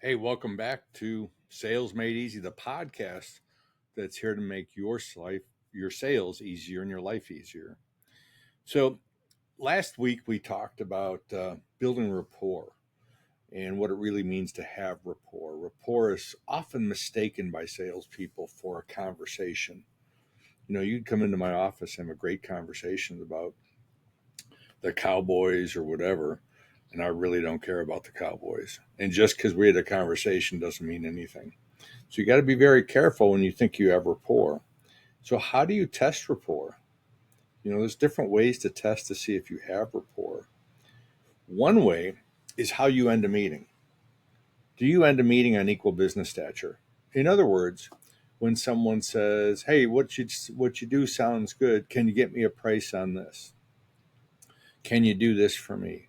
Hey, welcome back to Sales Made Easy, the podcast that's here to make your sales easier and your life easier. So, last week we talked about building rapport and what it really means to have rapport. Rapport is often mistaken by salespeople for a conversation. You'd come into my office and have a great conversation about the Cowboys or whatever, and I really don't care about the Cowboys. And just because we had a conversation doesn't mean anything. So you got to be very careful when you think you have rapport. So how do you test rapport? There's different ways to test to see if you have rapport. One way is how you end a meeting. Do you end a meeting on equal business stature? In other words, when someone says, "Hey, what you do sounds good. Can you get me a price on this? Can you do this for me?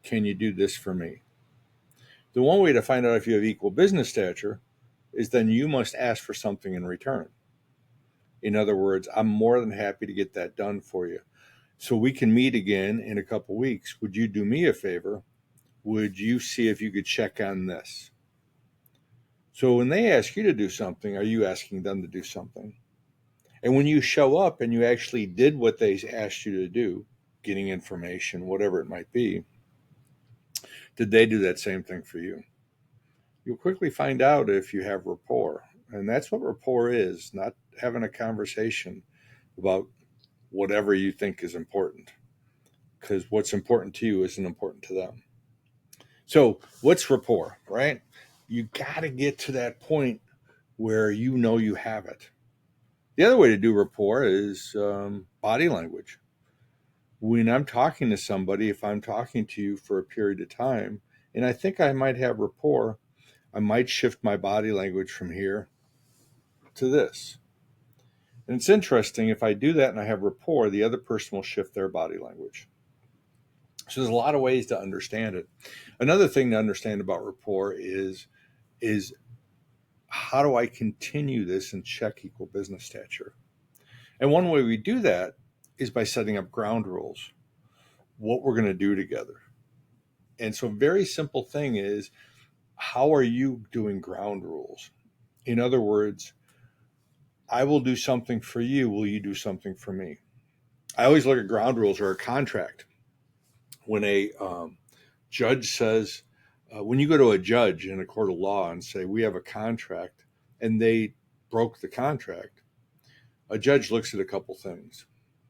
Can you do this for me?" The one way to find out if you have equal business stature is then you must ask for something in return. In other words, I'm more than happy to get that done for you. So we can meet again in a couple weeks. Would you do me a favor? Would you see if you could check on this? So when they ask you to do something, are you asking them to do something? And when you show up and you actually did what they asked you to do, getting information, whatever it might be, did they do that same thing for you? You'll quickly find out if you have rapport. And that's what rapport is, not having a conversation about whatever you think is important, because what's important to you isn't important to them. So what's rapport, right? You got to get to that point where you know you have it. The other way to do rapport is body language. When I'm talking to somebody, if I'm talking to you for a period of time and I think I might have rapport, I might shift my body language from here to this. And it's interesting, if I do that and I have rapport, the other person will shift their body language. So there's a lot of ways to understand it. Another thing to understand about rapport is how do I continue this and check equal business stature? And one way we do that is by setting up ground rules, what we're going to do together. And so a very simple thing is, how are you doing ground rules? In other words, I will do something for you. Will you do something for me? I always look at ground rules or a contract. When a judge says, when you go to a judge in a court of law and say, we have a contract, and they broke the contract, a judge looks at a couple things.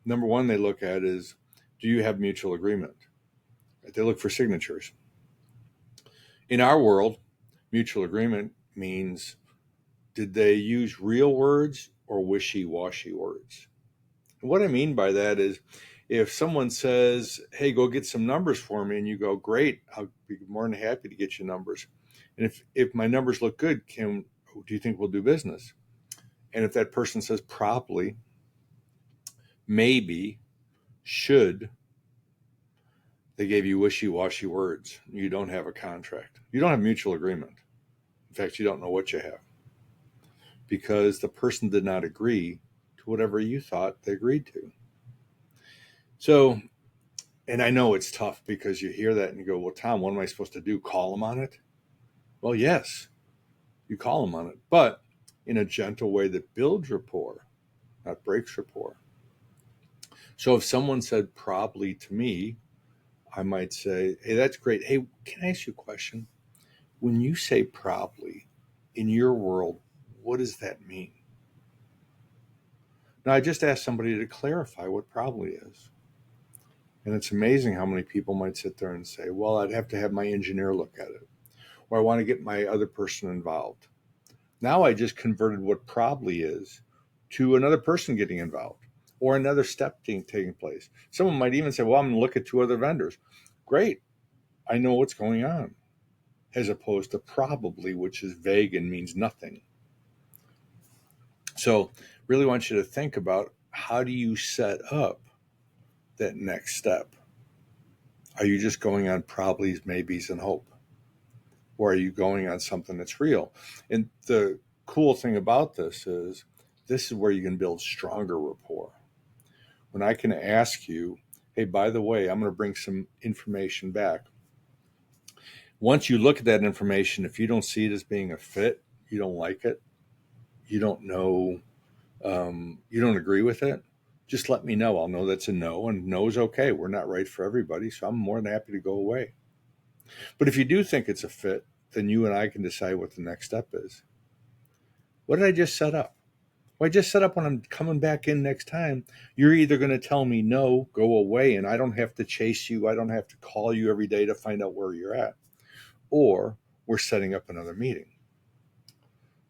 Number one, they look at is, do you have mutual agreement? They look for signatures. In our world, mutual agreement means, did they use real words or wishy-washy words? And what I mean by that is, if someone says, hey, go get some numbers for me, and you go, great, I'll be more than happy to get you numbers. And if my numbers look good, do you think we'll do business? And if that person says probably, maybe, should, they gave you wishy-washy words. You don't have a contract. You don't have mutual agreement. In fact, you don't know what you have, because the person did not agree to whatever you thought they agreed to. So, and I know it's tough because you hear that and you go, well, Tom, what am I supposed to do? Call them on it? Well, yes, you call them on it, but in a gentle way that builds rapport, not breaks rapport. So if someone said probably to me, I might say, hey, that's great. Hey, can I ask you a question? When you say probably in your world, what does that mean? Now, I just asked somebody to clarify what probably is. And it's amazing how many people might sit there and say, well, I'd have to have my engineer look at it, or I want to get my other person involved. Now I just converted what probably is to another person getting involved or another step taking place. Someone might even say, well, I'm going to look at two other vendors. Great. I know what's going on, as opposed to probably, which is vague and means nothing. So really want you to think about, how do you set up that next step? Are you just going on probablys, maybes, and hope? Or are you going on something that's real? And the cool thing about this is where you can build stronger rapport. When I can ask you, hey, by the way, I'm going to bring some information back. Once you look at that information, if you don't see it as being a fit, you don't like it, you don't know, you don't agree with it, just let me know. I'll know that's a no, and no is okay. We're not right for everybody, so I'm more than happy to go away. But if you do think it's a fit, then you and I can decide what the next step is. What did I just set up? Well, I just set up when I'm coming back in next time. You're either going to tell me no, go away, and I don't have to chase you. I don't have to call you every day to find out where you're at. Or we're setting up another meeting.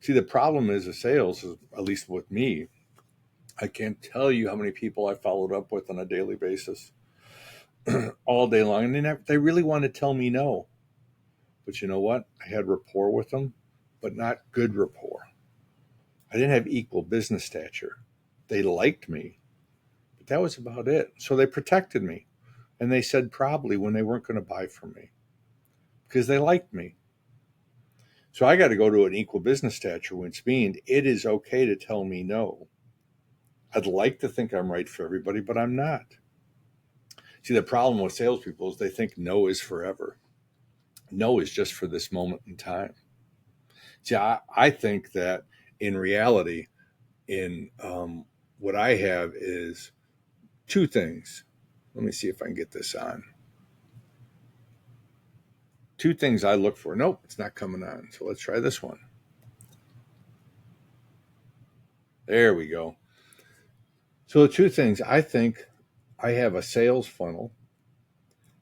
See, the problem is the sales, at least with me, I can't tell you how many people I followed up with on a daily basis all day long. And they really want to tell me no. But you know what? I had rapport with them, but not good rapport. I didn't have equal business stature. They liked me, but that was about it. So they protected me. And they said probably when they weren't going to buy from me because they liked me. So I got to go to an equal business stature, which means it is okay to tell me no. I'd like to think I'm right for everybody, but I'm not. See, the problem with salespeople is they think no is forever. No is just for this moment in time. See, I think that in reality, in what I have is two things. Let me see if I can get this on. Two things I look for. Nope, it's not coming on. So let's try this one. There we go. So the two things, I think I have a sales funnel.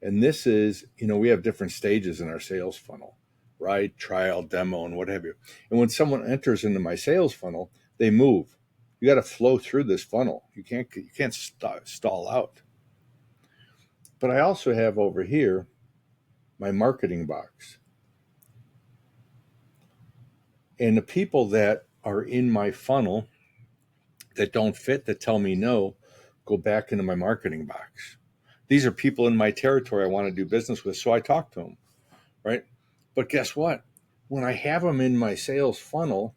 And this is, we have different stages in our sales funnel, right? Trial, demo, and what have you. And when someone enters into my sales funnel, they move. You got to flow through this funnel. You can't stall out. But I also have over here my marketing box. And the people that are in my funnel that don't fit, that tell me no, go back into my marketing box. These are people in my territory I want to do business with, so I talk to them, right? But guess what? When I have them in my sales funnel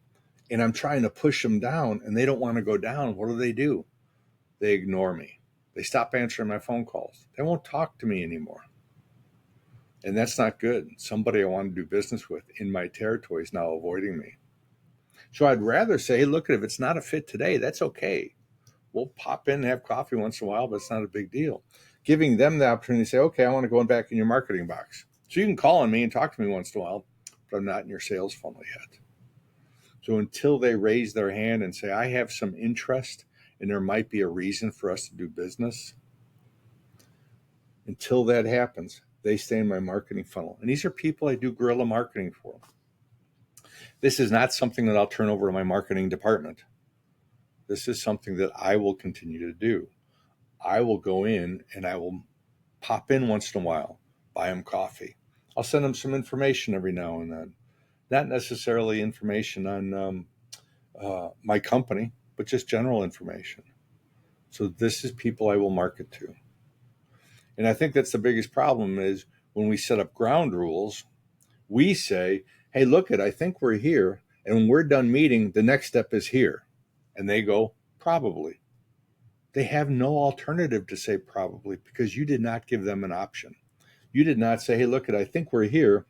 and I'm trying to push them down and they don't want to go down, what do? They ignore me. They stop answering my phone calls. They won't talk to me anymore. And that's not good. Somebody I want to do business with in my territory is now avoiding me. So I'd rather say, hey, look, if it's not a fit today, that's okay. We'll pop in and have coffee once in a while, but it's not a big deal. Giving them the opportunity to say, okay, I want to go back in your marketing box. So you can call on me and talk to me once in a while, but I'm not in your sales funnel yet. So until they raise their hand and say, I have some interest and there might be a reason for us to do business, until that happens, they stay in my marketing funnel. And these are people I do guerrilla marketing for. This is not something that I'll turn over to my marketing department. This is something that I will continue to do. I will go in and I will pop in once in a while, buy them coffee. I'll send them some information every now and then. Not necessarily information on my company, but just general information. So this is people I will market to. And I think that's the biggest problem is when we set up ground rules, we say, hey, look I think we're here. And when we're done meeting, the next step is here. And they go, probably. They have no alternative to say probably because you did not give them an option. You did not say, hey, look I think we're here.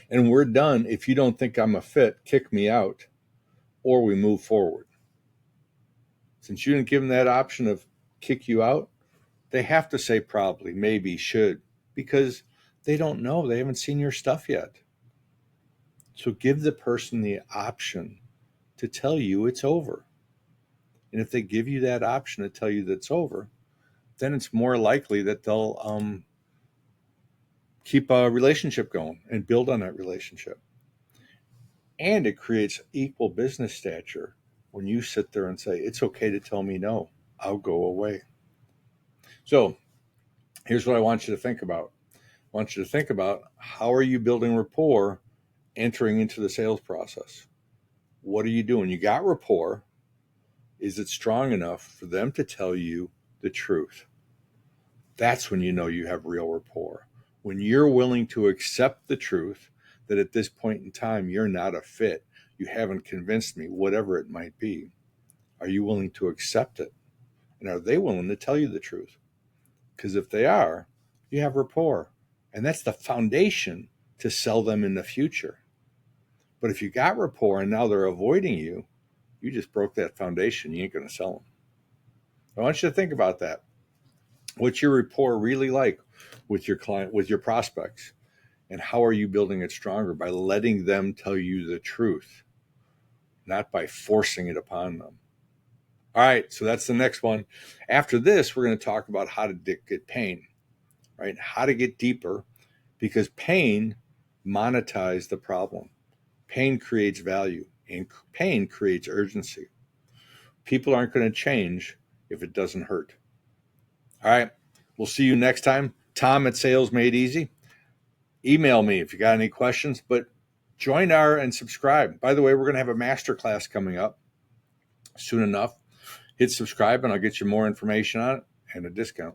And we're done. If you don't think I'm a fit, kick me out or we move forward. Since you didn't give them that option of kick you out, they have to say probably, maybe, should, because they don't know. They haven't seen your stuff yet. So give the person the option to tell you it's over. And if they give you that option to tell you that it's over, then it's more likely that they'll keep a relationship going and build on that relationship. And it creates equal business stature when you sit there and say, it's okay to tell me no, I'll go away. So here's what I want you to think about. I want you to think about how are you building rapport entering into the sales process? What are you doing? You got rapport. Is it strong enough for them to tell you the truth? That's when you know you have real rapport. When you're willing to accept the truth that at this point in time, you're not a fit. You haven't convinced me, whatever it might be. Are you willing to accept it? And are they willing to tell you the truth? Because if they are, you have rapport. And that's the foundation to sell them in the future. But if you got rapport and now they're avoiding you, you just broke that foundation. You ain't going to sell them. I want you to think about that. What's your rapport really like with your client, with your prospects? And how are you building it stronger? By letting them tell you the truth, not by forcing it upon them. All right, so that's the next one. After this, we're going to talk about how to get pain, right? How to get deeper, because pain monetizes the problem. Pain creates value, and pain creates urgency. People aren't going to change if it doesn't hurt. All right, we'll see you next time. Tom at Sales Made Easy. Email me if you got any questions, but join and subscribe. By the way, we're going to have a masterclass coming up soon enough. Hit subscribe and I'll get you more information on it and a discount.